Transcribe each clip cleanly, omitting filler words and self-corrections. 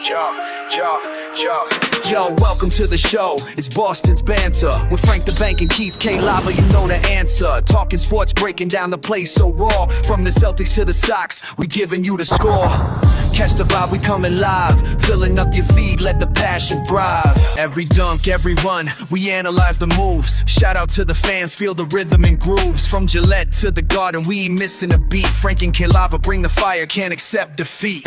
Yo, welcome to the show. It's Boston's Banter with Frank the Bank and Keith KLava. You know the answer. Talking sports, breaking down the play so raw. From the Celtics to the Sox, we giving you the score. Catch the vibe, we coming live. Filling up your feed, let the passion thrive. Every dunk, every run, we analyze the moves. Shout out to the fans, feel the rhythm and grooves. From Gillette to the Garden, we ain't missing a beat. Frank and KLava bring the fire, can't accept defeat.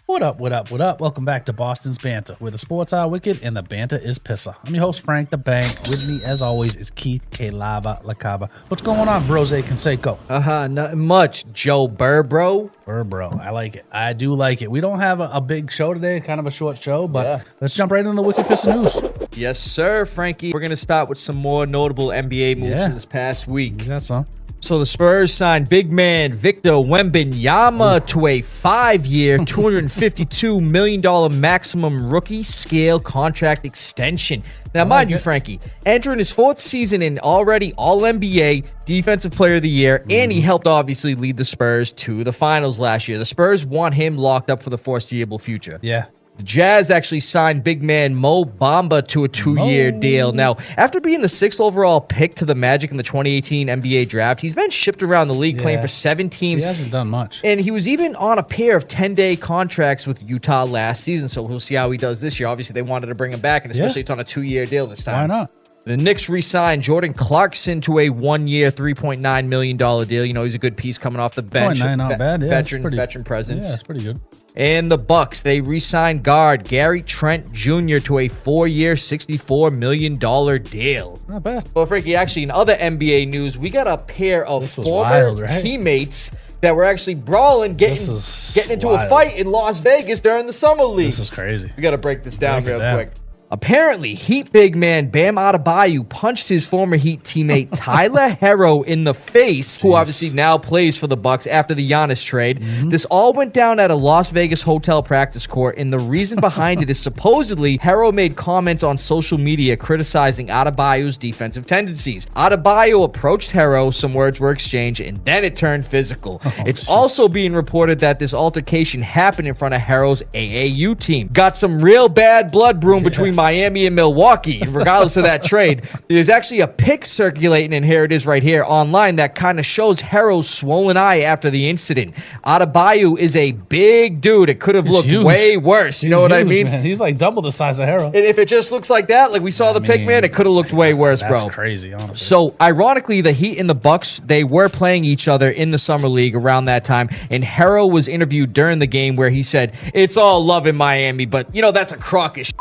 What up, what up, what up? Welcome back to Boston's Banter, where the sports are wicked and the banter is pissa. I'm your host, Frank the Bank. With me, as always, is Keith KLava, LaCava. What's going on, Brose Canseco? Nothing much, Joe Burbro. Burbro, I like it. I do like it. We don't have a big show today, kind of a short show, but let's jump right into the Wicked Pissah news. Yes, sir, Frankie. We're going to start with some more notable NBA moves from this past week. That's all. So the Spurs signed big man Victor Wembanyama to a 5-year, $252 million maximum rookie scale contract extension. Now, mind you, Frankie, entering his 4th season in already All-NBA, Defensive Player of the Year, and he helped obviously lead the Spurs to the finals last year. The Spurs want him locked up for the foreseeable future. Yeah. The Jazz actually signed big man Mo Bamba to a 2-year deal. Now, after being the 6th overall pick to the Magic in the 2018 NBA draft, he's been shipped around the league playing for 7 teams. He hasn't done much. And he was even on a pair of 10-day contracts with Utah last season, so we'll see how he does this year. Obviously, they wanted to bring him back, and especially it's on a 2-year deal this time. Why not? The Knicks re-signed Jordan Clarkson to a 1-year, $3.9 million deal. You know, he's a good piece coming off the bench. Not bad. Yeah, veteran presence. Yeah, it's pretty good. And the Bucks, they re-signed guard Gary Trent Jr. to a 4-year, $64 million deal. Not bad. Well, Frankie, actually, in other NBA news, we got a pair of former teammates that were actually brawling, getting into a fight in Las Vegas during the Summer League. This is crazy. We got to break this down real quick. Apparently, Heat big man Bam Adebayo punched his former Heat teammate Tyler Herro in the face, who obviously now plays for the Bucks after the Giannis trade. This all went down at a Las Vegas hotel practice court, and the reason behind it is supposedly Herro made comments on social media criticizing Adebayo's defensive tendencies. Adebayo approached Herro, some words were exchanged, and then it turned physical. It's also being reported that this altercation happened in front of Herro's AAU team. Got some real bad blood brewing between Miami and Milwaukee, and regardless of that trade, there's actually a pic circulating, and here it is right here online, that kind of shows Herro's swollen eye after the incident. Adebayo is a big dude. It could have looked way worse. You know what I mean? Man. He's like double the size of Herro. And if it just looks like that, like we saw the pic, man, it could have looked way worse, bro. That's crazy, honestly. So, ironically, the Heat and the Bucks, they were playing each other in the Summer League around that time, and Herro was interviewed during the game where he said, "It's all love in Miami, but, you know, that's a crock of shit."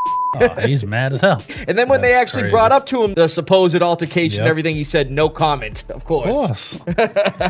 He's mad as hell. And then when they actually brought up to him the supposed altercation and everything, he said no comment, of course.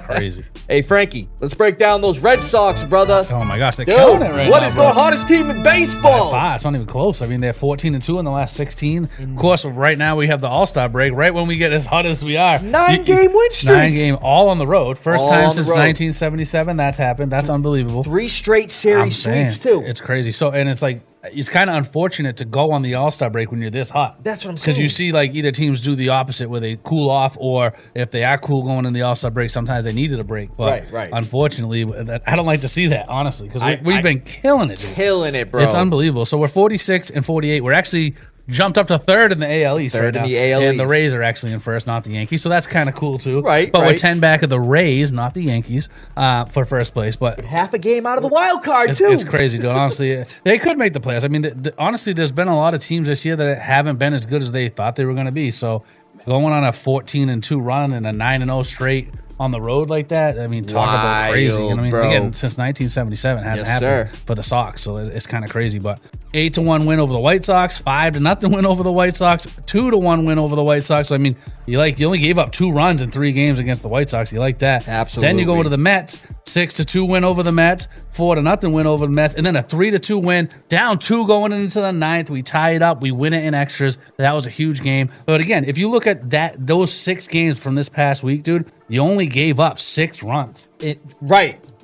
Crazy. Hey, Frankie, let's break down those Red Sox, brother. Oh, my gosh. They're killing it right now. What is the hottest team in baseball? It's not even close. I mean, they're 14-2 in the last 16. Of course, right now we have the All-Star break, right when we get as hot as we are. 9-game win streak. 9-game, all on the road. First time since 1977 that's happened. That's unbelievable. 3 straight series sweeps, too. It's crazy. So, and it's like, it's kind of unfortunate to go on the All-Star break when you're this hot. That's what I'm saying. Because you see, like, either teams do the opposite where they cool off, or if they are cool going in the All-Star break, sometimes they needed a break. But unfortunately, I don't like to see that, honestly, because we've been killing it. Killing it, bro. It's unbelievable. So we're 46 and 48. We're actually jumped up to 3rd in the AL East in the AL East. And the Rays are actually in 1st, not the Yankees. So that's kind of cool, too. But we're 10 back of the Rays, not the Yankees, for 1st place. But half a game out of the wild card, too. It's crazy, dude. Honestly, they could make the playoffs. I mean, honestly, there's been a lot of teams this year that haven't been as good as they thought they were going to be. So going on a 14-2 run and a 9-0 straight on the road like that, I mean, talk about crazy. You know what I mean? Again, since 1977, it hasn't happened for the Sox, so it's kind of crazy. But 8-1 win over the White Sox, 5-0 win over the White Sox, 2-1 win over the White Sox. I mean, you only gave up 2 runs in 3 games against the White Sox. You like that? Absolutely. Then you go to the Mets, 6-2 win over the Mets, 4-0 win over the Mets, and then a 3-2 win, down 2 going into the 9th. We tie it up. We win it in extras. That was a huge game. But again, if you look at those 6 games from this past week, dude, you only gave up 6 runs.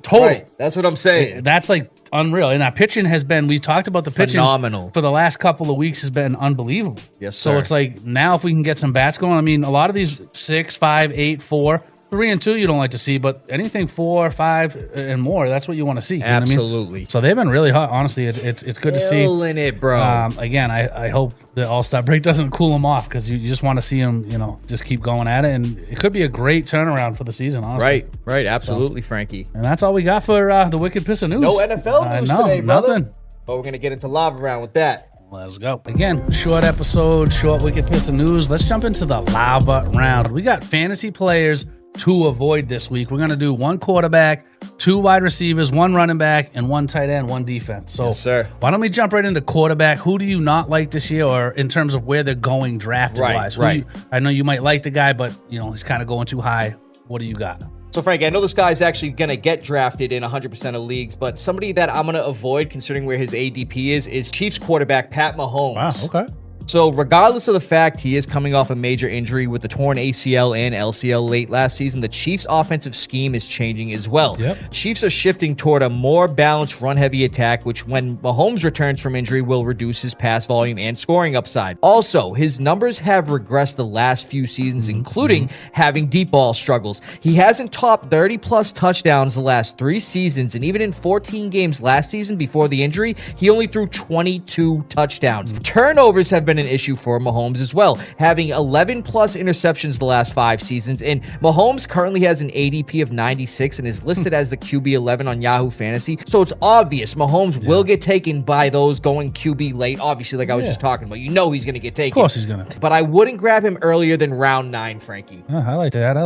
Total. Right. That's what I'm saying. That's like unreal. And our pitching has been, we talked about the pitching phenomenal for the last couple of weeks, has been unbelievable. Yes, sir. So it's like now if we can get some bats going, I mean, a lot of these 6, 5, 8, 4, 3-2 you don't like to see, but anything 4, 5, and more, that's what you want to see. You know what I mean? Absolutely. So they've been really hot. Honestly, it's good to see. Killing it, bro. Again, I hope the All-Star break doesn't cool them off, because you just want to see them, just keep going at it, and it could be a great turnaround for the season, honestly. Right. Absolutely, Frankie. And that's all we got for the Wicked Pissah news. No NFL news today, brother. Nothing. But we're going to get into Lava Round with that. Let's go. Again, short episode, short Wicked Pissah news. Let's jump into the Lava Round. We got fantasy players to avoid this week. We're going to do 1 quarterback, 2 wide receivers, 1 running back, and 1 tight end, 1 defense. So yes, sir. Why don't we jump right into quarterback? Who do you not like this year, or in terms of where they're going drafted-wise? Right. I know you might like the guy, but he's kind of going too high. What do you got? So, Frank, I know this guy's actually going to get drafted in 100% of leagues, but somebody that I'm going to avoid, considering where his ADP is Chiefs quarterback Pat Mahomes. Wow, okay. So regardless of the fact he is coming off a major injury with the torn ACL and LCL late last season, the Chiefs' offensive scheme is changing as well. Yep. Chiefs are shifting toward a more balanced run-heavy attack, which when Mahomes returns from injury will reduce his pass volume and scoring upside. Also, his numbers have regressed the last few seasons, including having deep ball struggles. He hasn't topped 30-plus touchdowns the last 3 seasons, and even in 14 games last season before the injury, he only threw 22 touchdowns. Turnovers have been an issue for Mahomes as well, having 11-plus interceptions the last 5 seasons, and Mahomes currently has an ADP of 96 and is listed as the QB 11 on Yahoo Fantasy, so it's obvious Mahomes will get taken by those going QB late, obviously, like I was just talking about. He's going to get taken. Of course he's going to. But I wouldn't grab him earlier than round 9, Frankie. I like that.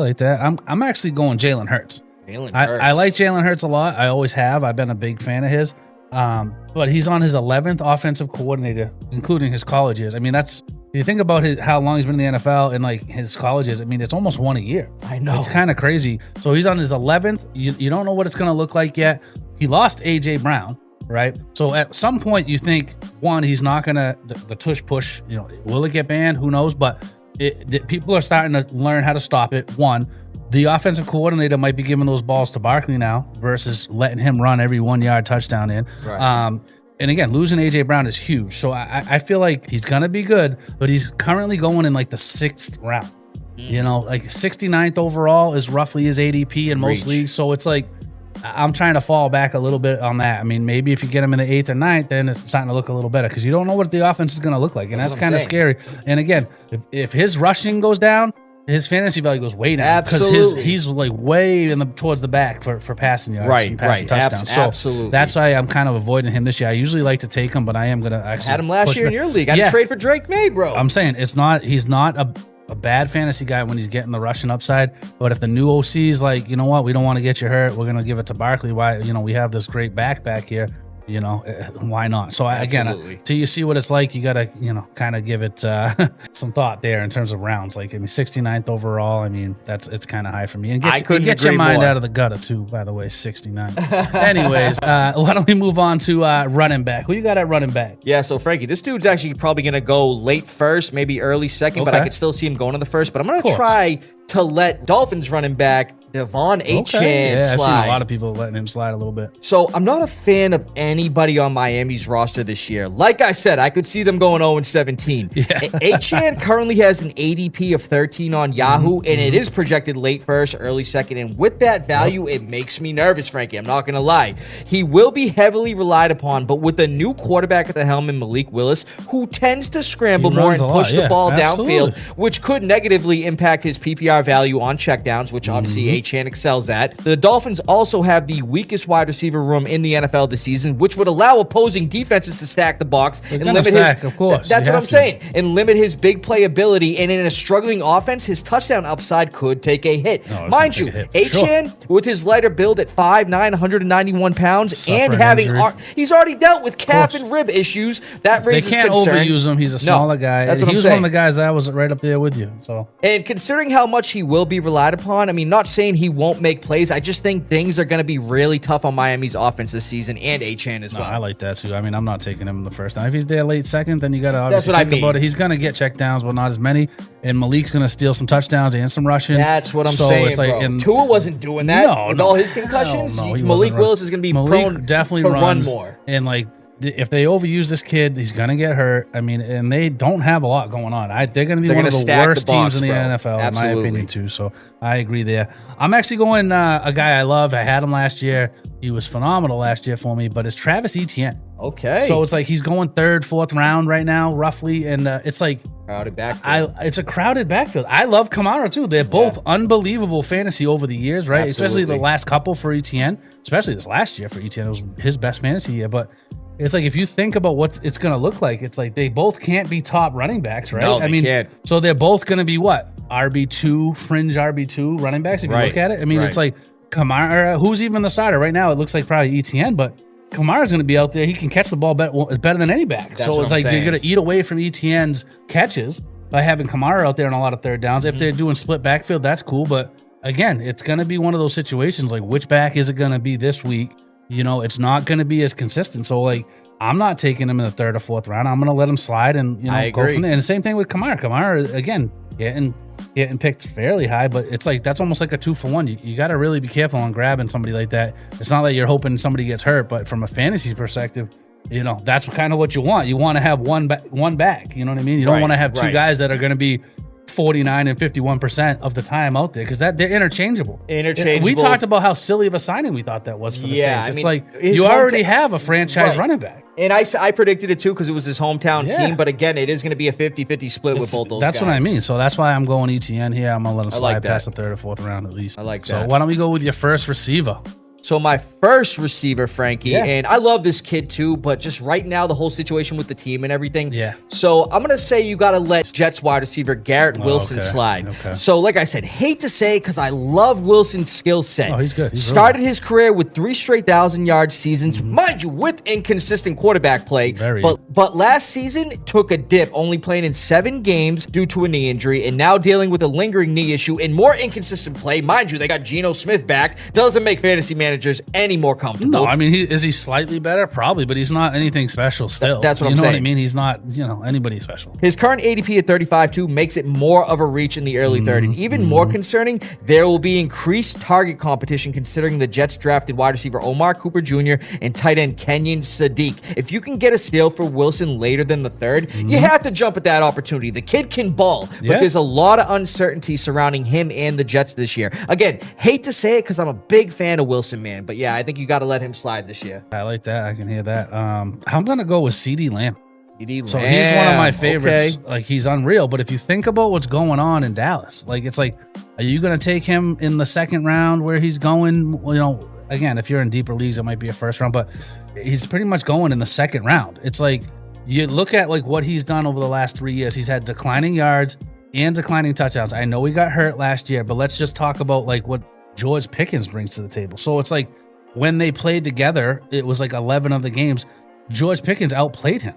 I'm actually going Jalen Hurts. I like Jalen Hurts a lot. I always have. I've been a big fan of his. But he's on his 11th offensive coordinator, including his college years. I mean, you think about how long he's been in the NFL and like his college years. I mean, it's almost 1 a year. I know. It's kind of crazy. So he's on his 11th. You don't know what it's going to look like yet. He lost A.J. Brown, right? So at some point you think, one, he's not going to, the tush push, will it get banned? Who knows? But people are starting to learn how to stop it. One, the offensive coordinator might be giving those balls to Barkley now versus letting him run every 1-yard touchdown in. Right. And again, losing A.J. Brown is huge. So I feel like he's going to be good, but he's currently going in like the 6th round. Like 69th overall is roughly his ADP in most leagues. So it's like, I'm trying to fall back a little bit on that. I mean, maybe if you get him in the 8th or 9th, then it's starting to look a little better because you don't know what the offense is going to look like. And that's kind of scary. And again, if his rushing goes down, his fantasy value goes way down because he's like way towards the back for passing yards and passing touchdowns. So that's why I'm kind of avoiding him this year. I usually like to take him, but I am going to actually had him last year in your league. I had to trade for Drake May, bro. I'm saying he's not a bad fantasy guy when he's getting the rushing upside. But if the new OC is like, you know what, we don't want to get you hurt, we're going to give it to Barkley. Why, we have this great back here. Why not? So again, till you see what it's like, you gotta, kind of give it some thought there in terms of rounds. Like, 69th overall. I mean, it's kind of high for me. And get your mind out of the gutter too. By the way, 69. Anyways, why don't we move on to running back? Who you got at running back? Yeah, so Frankie, this dude's actually probably gonna go late first, maybe early second, but I could still see him going to the first. But I'm gonna try to let Dolphins running back Devon Achane slide. I've seen a lot of people letting him slide a little bit. So I'm not a fan of anybody on Miami's roster this year. Like I said, I could see them going 0-17. Achane currently has an ADP of 13 on Yahoo, and it is projected late first, early second. And with that value, it makes me nervous, Frankie. I'm not going to lie. He will be heavily relied upon, but with a new quarterback at the helm in Malik Willis, who tends to scramble more and push the ball downfield, which could negatively impact his PPR value on checkdowns, which obviously Achane excels at. The Dolphins also have the weakest wide receiver room in the NFL this season, which would allow opposing defenses to stack the box and limit his. Of course, that's what I'm saying, and limit his big playability. And in a struggling offense, his touchdown upside could take a hit. Mind you, Achane with his lighter build at 5'9", 191 pounds, and having he's already dealt with calf and rib issues. That raises concern. They can't overuse him. He's a smaller guy. That's what he was one of the guys that was right up there with you. So, and considering how much he will be relied upon, I mean, not saying he won't make plays. I just think things are going to be really tough on Miami's offense this season, and Achane as well. I like that too. I mean, I'm not taking him the first time. If he's there late second, then you got to obviously think about it. He's going to get check downs, but not as many. And Malik's going to steal some touchdowns and some rushing. That's what I'm saying, it's like, bro. Tua wasn't doing that with all his concussions. Malik Willis is going to be prone definitely to run more. And like, if they overuse this kid, he's gonna get hurt. I mean, and they don't have a lot going on. They're gonna be one of the worst teams in the NFL, in my opinion, too. So I agree there. I'm actually going a guy I love. I had him last year. He was phenomenal last year for me, but it's Travis Etienne. Okay. So it's like he's going 3rd, 4th round right now, roughly, and it's like crowded backfield. It's a crowded backfield. I love Kamara too. They're both unbelievable fantasy over the years, right? Absolutely. Especially the last couple for Etienne, especially this last year for Etienne. It was his best fantasy year, but it's like if you think about what it's going to look like, it's like they both can't be top running backs, right? No, they can't. So they're both going to be what? RB2, fringe RB2 running backs if you look at it. I mean, it's like Kamara, who's even the starter right now? It looks like probably Etienne, but Kamara's going to be out there. He can catch the ball better than any back. So it's like they're going to eat away from Etienne's catches by having Kamara out there on a lot of 3rd downs. If they're doing split backfield, that's cool. But again, it's going to be one of those situations like which back is it going to be this week? You know, it's not going to be as consistent. So like, I'm not taking him in the 3rd or 4th round. I'm going to let him slide and go from there. And the same thing with Kamara. Kamara again getting picked fairly high, but it's like that's almost like a 2-for-1. You got to really be careful on grabbing somebody like that. It's not like you're hoping somebody gets hurt, but from a fantasy perspective, that's kind of what you want. You want to have one back. You know what I mean? You don't want to have two guys that are going to be 49 and 51% of the time out there because they're interchangeable. We talked about how silly of a signing we thought that was for the Saints. It's like you already have a franchise running back. And I predicted it too because it was his hometown team. But again, it is going to be a 50-50 split with both those guys. That's what I mean. So that's why I'm going Etienne here. I'm going to let him slide past the 3rd or 4th round at least. I like that. So why don't we go with your first receiver? So my first receiver, Frankie, and I love this kid too, but just right now, the whole situation with the team and everything. Yeah. So I'm going to say you got to let Jets wide receiver Garrett Wilson slide. Okay. So like I said, hate to say because I love Wilson's skill set. Oh, he's good. He's started his career with 3 straight 1,000-yard seasons, mind you, with inconsistent quarterback play. But last season took a dip, only playing in 7 games due to a knee injury, and now dealing with a lingering knee issue and more inconsistent play. Mind you, they got Geno Smith back. Doesn't make fantasy managers any more comfortable. No, I mean, is he slightly better? Probably, but he's not anything special still. That's what I'm saying. You know what I mean? He's not, anybody special. His current ADP at 35-2 makes it more of a reach in the early 30s. Even more concerning, there will be increased target competition considering the Jets drafted wide receiver Omar Cooper Jr. and tight end Kenyon Sadiq. If you can get a steal for Wilson later than the 3rd, you have to jump at that opportunity. The kid can ball, but there's a lot of uncertainty surrounding him and the Jets this year. Again, hate to say it because I'm a big fan of Wilson, man. But yeah, I think you got to let him slide this year. I like that. I can hear that. I'm going to go with CeeDee Lamb. So he's one of my favorites. Okay. Like, he's unreal. But if you think about what's going on in Dallas, like, it's like, are you going to take him in the 2nd round where he's going? Again, if you're in deeper leagues, it might be a 1st round, but he's pretty much going in the 2nd round. It's like, you look at like what he's done over the last 3 years. He's had declining yards and declining touchdowns. I know he got hurt last year, but let's just talk about like what George Pickens brings to the table. So it's like when they played together, it was like 11 of the games, George Pickens outplayed him.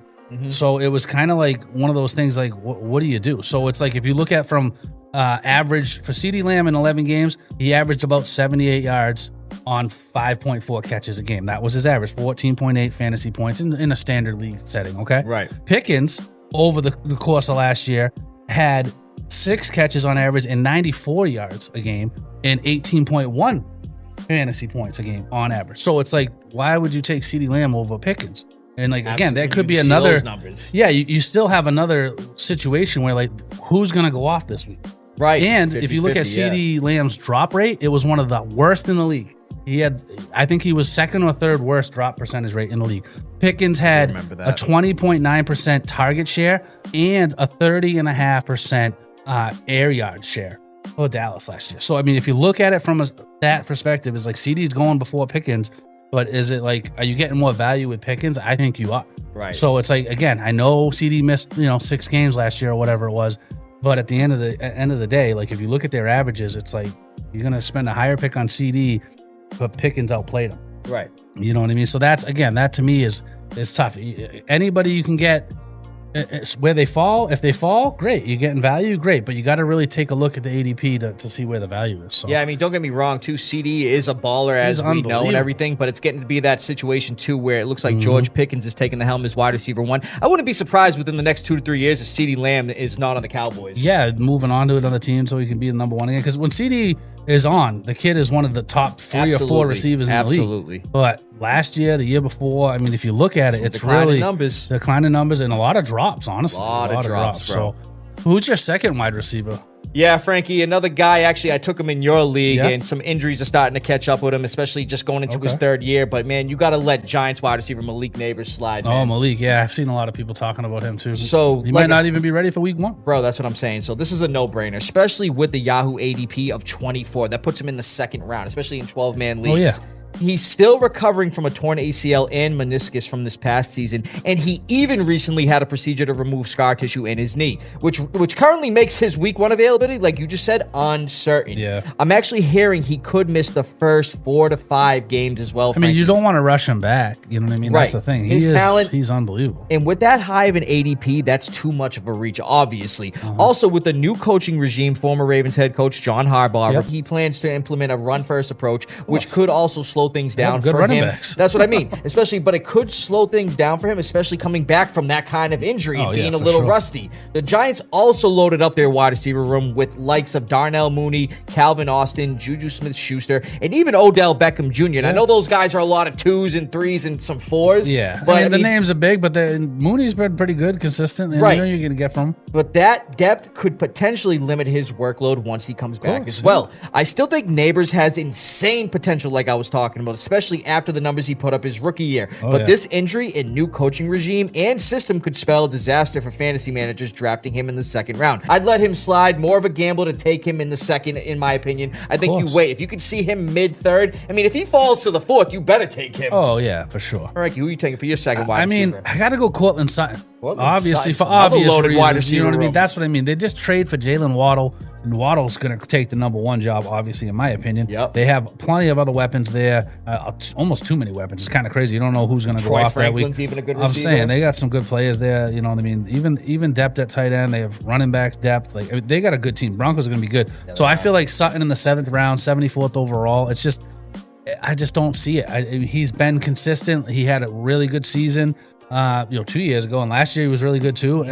So it was kind of like one of those things like, what do you do? So it's like if you look at from average for CeeDee Lamb in 11 games, he averaged about 78 yards on 5.4 catches a game. That was his average, 14.8 fantasy points in a standard league setting, okay? Right. Pickens, over the course of last year, had 6 catches on average and 94 yards a game and 18.1 fantasy points a game on average. So it's like, why would you take CeeDee Lamb over Pickens? And like, again, that could be another numbers. Yeah, you still have another situation where like, who's going to go off this week? Right. And if you look at CeeDee Lamb's drop rate, it was one of the worst in the league. I think he was 2nd or 3rd worst drop percentage rate in the league. Pickens had a 20.9% target share and a 30.5% air yard share for Dallas last year. So, I mean, if you look at it from that perspective, it's like CeeDee's going before Pickens, but is it like, are you getting more value with Pickens? I think you are. Right. So it's like, again, I know CeeDee missed 6 games last year or whatever it was, but at the end of the day, like if you look at their averages, it's like you're gonna spend a higher pick on CeeDee, but Pickens outplayed him. Right. You know what I mean? So that to me is tough. Anybody you can get where they fall, if they fall, great. You're getting value, great. But you got to really take a look at the ADP to see where the value is. So. Yeah, I mean, don't get me wrong, too. CeeDee is a baller, as we know and everything, but it's getting to be that situation, too, where it looks like George Pickens is taking the helm as wide receiver 1. I wouldn't be surprised within the next 2 to 3 years if CeeDee Lamb is not on the Cowboys. Yeah, moving on to another team so he can be the number 1 again. Because when CeeDee is on. The kid is one of the top 3 or 4 receivers in the league. Absolutely. But last year, the year before, I mean, if you look at it, it's declining really numbers. declining numbers and a lot of drops, honestly. A lot of drops, bro. So who's your second wide receiver? Yeah, Frankie, another guy. Actually, I took him in your league, Yeah. and some injuries are starting to catch up with him, especially just going into his 3rd year. But, man, you got to let Giants wide receiver Malik Neighbors slide, man. Oh, Malik. Yeah, I've seen a lot of people talking about him, too. So, he might not even be ready for week 1. Bro, that's what I'm saying. So this is a no-brainer, especially with the Yahoo ADP of 24. That puts him in the 2nd round, especially in 12-man leagues. Oh, yeah. He's still recovering from a torn ACL and meniscus from this past season, and he even recently had a procedure to remove scar tissue in his knee, which currently makes his week 1 availability, like you just said, uncertain. Yeah. I'm actually hearing he could miss the first 4 to 5 games as well. I mean, you don't want to rush him back. You know what I mean? Right. That's the thing. His talent, he's unbelievable. And with that high of an ADP, that's too much of a reach, obviously. Also, with the new coaching regime, former Ravens head coach John Harbaugh, he plans to implement a run-first approach, which could also slow things down good for running him. backs. That's what I mean. But it could slow things down for him, especially coming back from that kind of injury and being a little rusty. The Giants also loaded up their wide receiver room with likes of Darnell Mooney, Calvin Austin, Juju Smith-Schuster, and even Odell Beckham Jr. And I know those guys are a lot of 2s and 3s and some 4s. Yeah. But I mean, the names are big, but Mooney's been pretty good, consistent. And you know you're going to get from him. But that depth could potentially limit his workload once he comes back as well. I still think Neighbors has insane potential, like I was talking about, especially after the numbers he put up his rookie year. But this injury and new coaching regime and system could spell disaster for fantasy managers drafting him in the 2nd round. I'd let him slide. More of a gamble to take him in the 2nd, in my opinion. I think you wait. If you could see him mid-3rd, I mean, if he falls to the 4th, you better take him. Oh, yeah, for sure. All right, who are you taking for your 2nd wide receiver? I got to go Cortland Sutton. Obviously, for obvious loaded reasons, wide receiver. You know what I mean? room. That's what I mean. They just trade for Jalen Waddle, and Waddle's going to take the number 1 job, obviously, in my opinion. Yep. They have plenty of other weapons there, almost too many weapons. It's kind of crazy. You don't know who's going to go off Franklin's that week. even a good I'm receiver. saying they got some good players there. You know what I mean? Even depth at tight end. They have running backs depth. Like, I mean, they got a good team. Broncos are going to be good. So I feel like Sutton in the 7th round, 74th overall. It's just, I just don't see it. He's been consistent. He had a really good season. 2 years ago, and last year he was really good too.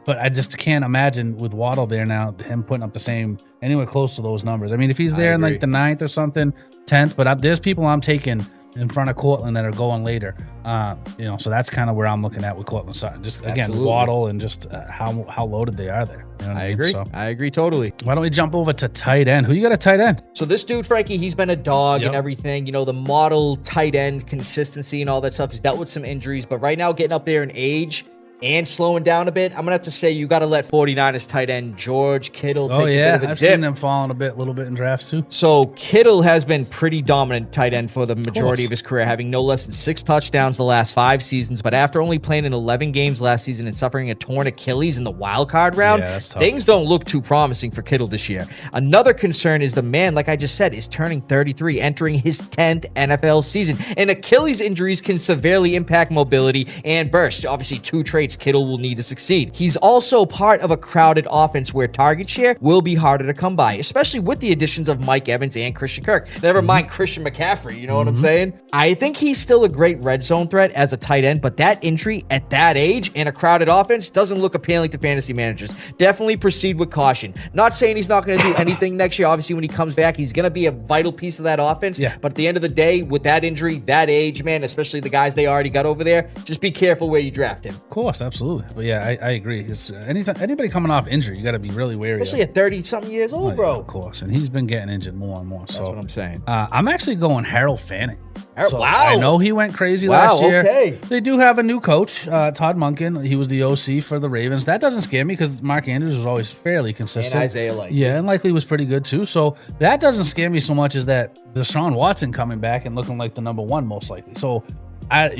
But I just can't imagine with Waddle there now, him putting up the same, anywhere close to those numbers. I mean, if he's there in like the 9th or something, 10th, but there's people I'm taking in front of Cortland that are going later. So that's kind of where I'm looking at with Cortland Sutton. Just again, Waddle and just how loaded they are there. You know what I agree. So, I agree totally. why don't we jump over to tight end? Who you got at tight end? So this dude, Frankie, he's been a dog and everything. You know, the model tight end consistency and all that stuff. He's dealt with some injuries, but right now getting up there in age and slowing down a bit, I'm going to have to say you got to let 49ers tight end George Kittle take a bit of a I've dip. seen them falling a little bit in drafts too. So Kittle has been pretty dominant tight end for the majority of his career, having no less than 6 touchdowns the last 5 seasons. But after only playing in 11 games last season and suffering a torn Achilles in the wild card round, things don't look too promising for Kittle this year. Another concern is the man, like I just said, is turning 33, entering his 10th NFL season. And Achilles injuries can severely impact mobility and burst. Obviously, 2 traits Kittle will need to succeed. He's also part of a crowded offense where target share will be harder to come by, especially with the additions of Mike Evans and Christian Kirk. Never mind Christian McCaffrey, you know what I'm saying? I think he's still a great red zone threat as a tight end, but that injury at that age and a crowded offense doesn't look appealing to fantasy managers. Definitely proceed with caution. Not saying he's not going to do anything next year. Obviously, when he comes back, he's going to be a vital piece of that offense. Yeah. But at the end of the day, with that injury, that age, man, especially the guys they already got over there, just be careful where you draft him. Of course, absolutely. But yeah, I agree. It's anybody coming off injury, you got to be really wary. Especially at 30-something years old, bro. Of course. And he's been getting injured more and more. That's what I'm saying. I'm actually going Harold Fanning. Wow. I know he went crazy last year. Okay. They do have a new coach, Todd Monken. He was the OC for the Ravens. That doesn't scare me because Mark Andrews was always fairly consistent. And Isaiah Likely. Yeah, and Likely was pretty good too. So that doesn't scare me so much as that Deshaun Watson coming back and looking like the number 1 most likely. So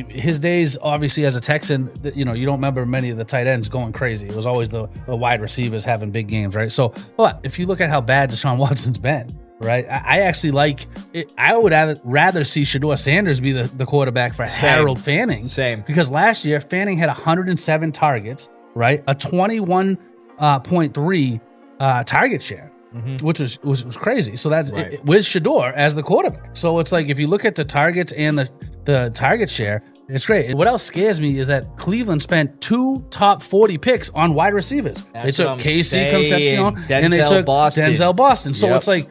his days, obviously, as a Texan, you don't remember many of the tight ends going crazy. It was always the wide receivers having big games, right? So, but if you look at how bad Deshaun Watson's been, right? I actually like it. I would rather see Shedeur Sanders be the quarterback for Harold Fanning. Same. Because last year, Fanning had 107 targets, right? A 21.3 target share. Which was crazy. So that's with Shedeur as the quarterback. So it's like if you look at the targets and the target share, it's great. What else scares me is that Cleveland spent 2 top 40 picks on wide receivers. They took KC Concepcion and they took Denzel Boston. So it's like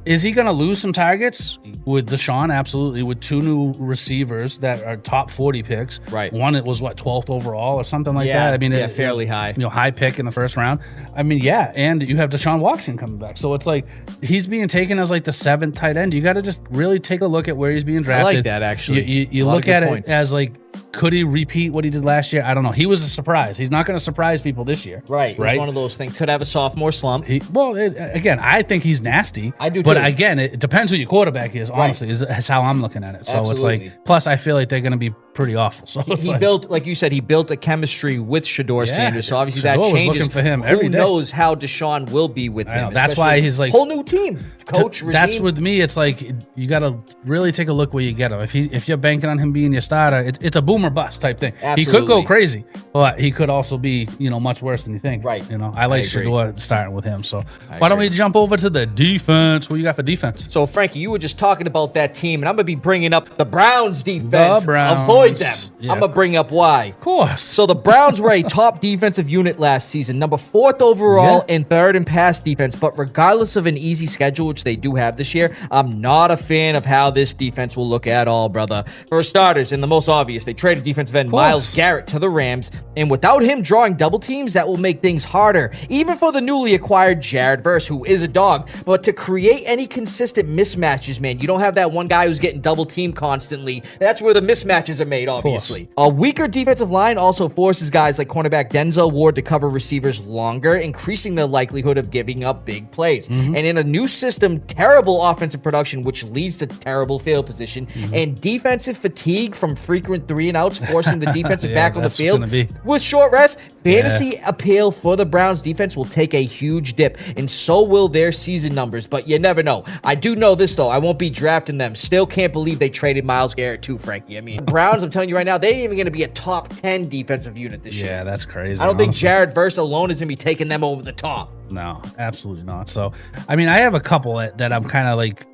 Is he going to lose some targets with Deshaun? Absolutely. With 2 new receivers that are top 40 picks. Right. One, it was what, 12th overall or something like that? I mean, fairly high. High pick in the first round. I mean, yeah. And you have Deshaun Watson coming back. So it's like he's being taken as like the 7th tight end. You got to just really take a look at where he's being drafted. I like that, actually. You look at it as like, could he repeat what he did last year? I don't know. He was a surprise. He's not going to surprise people this year. Right. It's one of those things. Could have a sophomore slump. Again, I think he's nasty. I do, but too. Again, it depends who your quarterback is, honestly, is how I'm looking at it. So Absolutely. It's like, plus I feel like they're going to be pretty awful. So he built, like you said, he built a chemistry with Shador Sanders. So obviously that Shador was changes. looking for him every Who day. knows how Deshaun will be with him? That's why he's like whole new team, coach. That's regime. with me. It's like you got to really take a look where you get him. If you're banking on him being your starter, it's a boomer bust type thing. Absolutely. He could go crazy, but he could also be much worse than you think. Right. I like Shador starting with him. So why don't we jump over to the defense? What you got for defense? So Frankie, you were just talking about that team, and I'm gonna be bringing up the Browns defense. The Browns. Avoid them. Yeah. I'm gonna bring up why. Of course. So the Browns were a top defensive unit last season, number 4th overall and 3rd in pass defense. But regardless of an easy schedule, which they do have this year, I'm not a fan of how this defense will look at all, brother. For starters, and the most obvious, they traded defensive end Myles Garrett to the Rams, and without him drawing double teams, that will make things harder, even for the newly acquired Jared Verse, who is a dog. But to create any consistent mismatches, man, you don't have that one guy who's getting double teamed constantly. That's where the mismatches are made, obviously. A weaker defensive line also forces guys like cornerback Denzel Ward to cover receivers longer, increasing the likelihood of giving up big plays. And in a new system, terrible offensive production, which leads to terrible field position, and defensive fatigue from frequent 3-and-outs, forcing the defensive back on the field. With short rest, fantasy appeal for the Browns defense will take a huge dip, and so will their season numbers, but you never know. I do know this, though. I won't be drafting them. Still can't believe they traded Myles Garrett too, Frankie. I mean, Browns, I'm telling you right now, they ain't even going to be a top 10 defensive unit this year. Yeah, that's crazy. I don't think Jared Verse alone is going to be taking them over the top. No, absolutely not. So, I mean, I have a couple that I'm kind of like,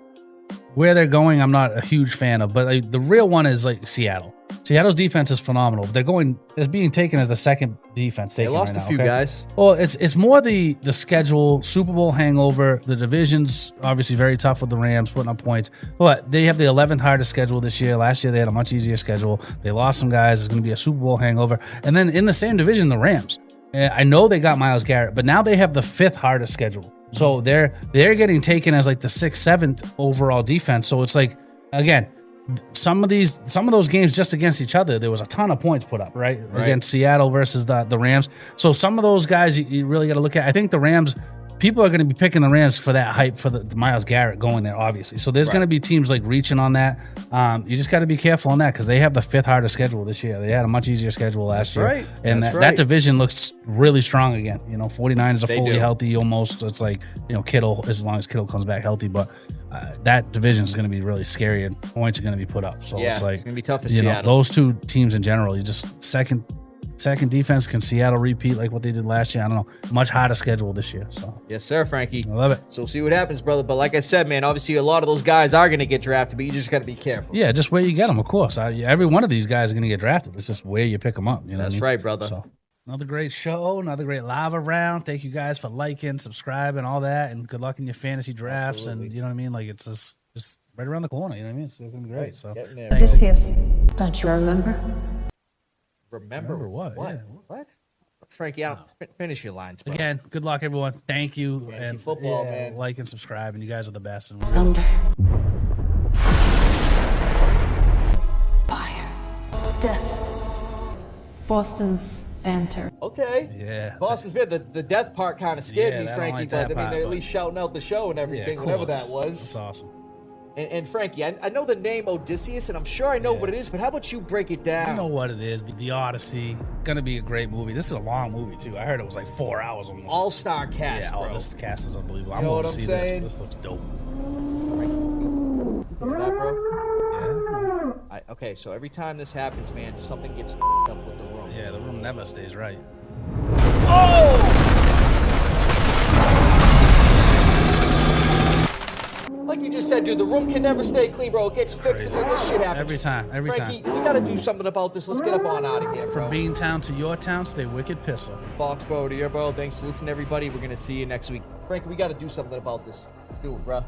where they're going, I'm not a huge fan of, but the real one is like Seattle. Seattle's defense is phenomenal. It's being taken as the second defense. They lost a few guys. Well, it's more the schedule, Super Bowl hangover. The division's obviously very tough with the Rams putting up points, but they have the 11th hardest schedule this year. Last year they had a much easier schedule. They lost some guys. It's going to be a Super Bowl hangover. And then in the same division, the Rams. I know they got Myles Garrett, but now they have the 5th hardest schedule. So they're getting taken as like the 6th, 7th overall defense. So it's like, again, some of those games just against each other, there was a ton of points put up, right? Against Seattle versus the Rams. So some of those guys you really got to look at. I think the Rams, people are going to be picking the Rams for that hype for the Myles Garrett going there, obviously. So there's going to be teams like reaching on that. You just got to be careful on that because they have the 5th hardest schedule this year. They had a much easier schedule last year. And that division looks really strong again. 49ers are fully healthy almost. It's like, Kittle, as long as Kittle comes back healthy. But that division is going to be really scary and points are going to be put up. So it's like, it's going to be tough for Seattle. Those two teams in general, you just second defense. Can Seattle repeat like what they did last year? I don't know. Much harder schedule this year. So yes, sir, Frankie. I love it. So we'll see what happens, brother. But like I said, man, obviously a lot of those guys are going to get drafted, but you just got to be careful. Yeah, just where you get them, of course. Every one of these guys are going to get drafted. It's just where you pick them up. That's right, brother. So another great show, another great lava round. Thank you guys for liking, subscribing, all that, and good luck in your fantasy drafts. Absolutely. And you know what I mean? Like it's just right around the corner. You know what I mean? It's going to be great. So Odysseus, don't you remember? Remember what? Yeah. What? Frankie, finish your lines, bro. Again, good luck, everyone. Thank you. Fantasy football, man. Like and subscribe, and you guys are the best. And Thunder. Fire. Death. Boston's Banter. Okay. Yeah. Boston's Banter. The death part kind of scared me, I don't Frankie, like but that part, they're at least shouting out the show and everything, whatever that was. That's awesome. And Frankie, I know the name Odysseus, and I'm sure I know what it is, but how about you break it down? You know what it is. The Odyssey. Gonna be a great movie. This is a long movie, too. I heard it was like 4 hours almost. All-star cast, bro. This cast is unbelievable. You know what I'm see saying? This looks dope. You hear that, bro? Yeah. Okay, so every time this happens, man, something gets up with the room. Yeah, the room never stays right. Oh! Like you just said, dude, the room can never stay clean, bro. It gets fixed and then this shit happens. Every time. Frankie, we gotta do something about this. Let's get up on out of here, bro. From Beantown to your town, stay Wicked Pissah. Foxborough to your borough. Thanks for listening, everybody. We're gonna see you next week. Frankie, we gotta do something about this. Let's do it, bro.